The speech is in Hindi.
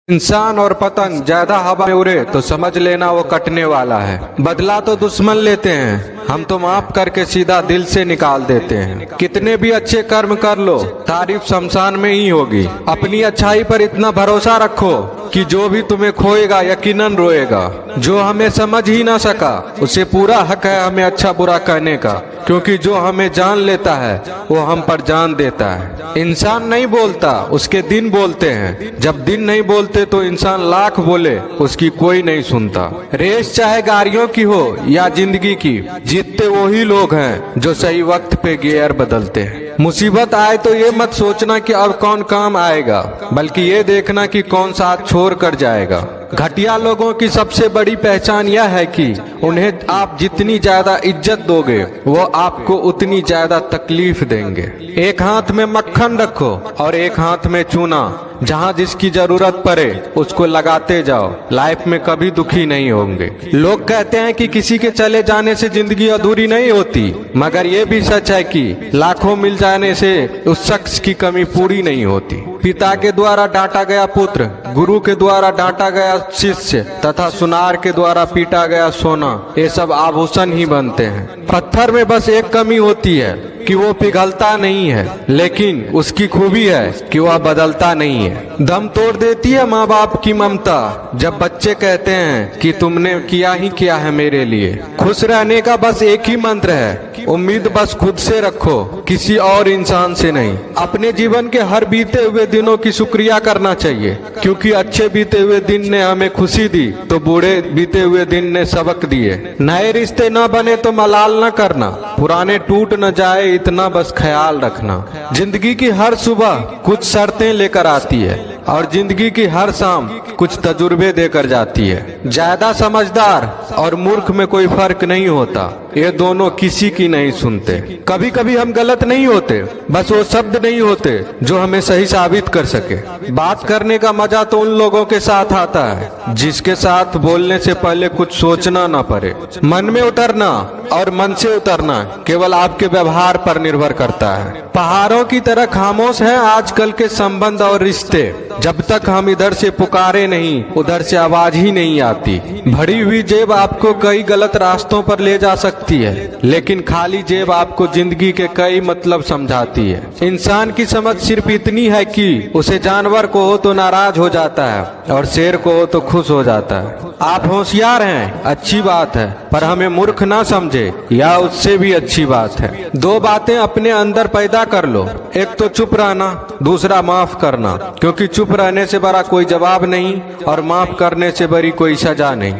इंसान और पतंग ज्यादा हवा में उड़े तो समझ लेना वो कटने वाला है। बदला तो दुश्मन लेते हैं, हम तो माफ करके सीधा दिल से निकाल देते हैं। कितने भी अच्छे कर्म कर लो, तारीफ शमशान में ही होगी। अपनी अच्छाई पर इतना भरोसा रखो कि जो भी तुम्हें खोएगा यकीनन रोएगा। जो हमें समझ ही ना सका उसे पूरा हक है हमें अच्छा बुरा कहने का, क्योंकि जो हमें जान लेता है वो हम पर जान देता है। इंसान नहीं बोलता, उसके दिन बोलते हैं। जब दिन नहीं बोलते तो इंसान लाख बोले उसकी कोई नहीं सुनता। रेस चाहे गाड़ियों की हो या जिंदगी की, जीतते वही लोग हैं जो सही वक्त पे गियर बदलते हैं। मुसीबत आए तो ये मत सोचना कि अब कौन काम आएगा, बल्कि ये देखना कि कौन साथ छोड़ कर जाएगा। घटिया लोगों की सबसे बड़ी पहचान यह है कि उन्हें आप जितनी ज्यादा इज्जत दोगे वो आपको उतनी ज्यादा तकलीफ देंगे। एक हाथ में मक्खन रखो और एक हाथ में चूना, जहाँ जिसकी जरूरत पड़े उसको लगाते जाओ। लाइफ में कभी दुखी नहीं होंगे। लोग कहते हैं कि किसी के चले जाने से जिंदगी अधूरी नहीं होती, मगर ये भी सच है कि लाखों मिल जाने से उस शख्स की कमी पूरी नहीं होती। पिता के द्वारा डांटा गया पुत्र, गुरु के द्वारा डांटा गया शिष्य तथा सुनार के द्वारा पीटा गया सोना, ये सब आभूषण ही बनते हैं। पत्थर में बस एक कमी होती है कि वो पिघलता नहीं है, लेकिन उसकी खूबी है कि वह बदलता नहीं है। दम तोड़ देती है माँ बाप की ममता जब बच्चे कहते हैं कि तुमने किया ही क्या है मेरे लिए। खुश रहने का बस एक ही मंत्र है, उम्मीद बस खुद से रखो, किसी और इंसान से नहीं। अपने जीवन के हर बीते हुए दिनों की शुक्रिया करना चाहिए, क्योंकि अच्छे बीते हुए दिन ने हमें खुशी दी तो बूढ़े बीते हुए दिन ने सबक दिए। नए रिश्ते न बने तो मलाल न करना, पुराने टूट न जाए इतना बस ख्याल रखना। जिंदगी की हर सुबह कुछ शर्तें लेकर आती है और जिंदगी की हर शाम कुछ तजुर्बे देकर जाती है। ज्यादा समझदार और मूर्ख में कोई फर्क नहीं होता, ये दोनों किसी की नहीं सुनते। कभी कभी हम गलत नहीं होते, बस वो शब्द नहीं होते जो हमें सही साबित कर सके। बात करने का मजा तो उन लोगों के साथ आता है जिसके साथ बोलने से पहले कुछ सोचना ना पड़े। मन में उतरना और मन से उतरना केवल आपके व्यवहार पर निर्भर करता है। पहाड़ों की तरह खामोश है आजकल के संबंध और रिश्ते। जब तक हम इधर से पुकारे नहीं उधर से आवाज ही नहीं आती। भरी हुई जेब आपको कई गलत रास्तों पर ले जा सकती है, लेकिन खाली जेब आपको जिंदगी के कई मतलब समझाती है। इंसान की समझ सिर्फ इतनी है कि उसे जानवर को हो तो नाराज हो जाता है और शेर को हो तो खुश हो जाता है। आप होशियार हैं, अच्छी बात है, पर हमें मूर्ख ना समझे या उससे भी अच्छी बात है। दो बातें अपने अंदर पैदा कर लो, एक तो चुप रहना, दूसरा माफ करना, क्योंकि चुप रहने से बड़ा कोई जवाब नहीं और माफ करने से बड़ी कोई सजा नहीं।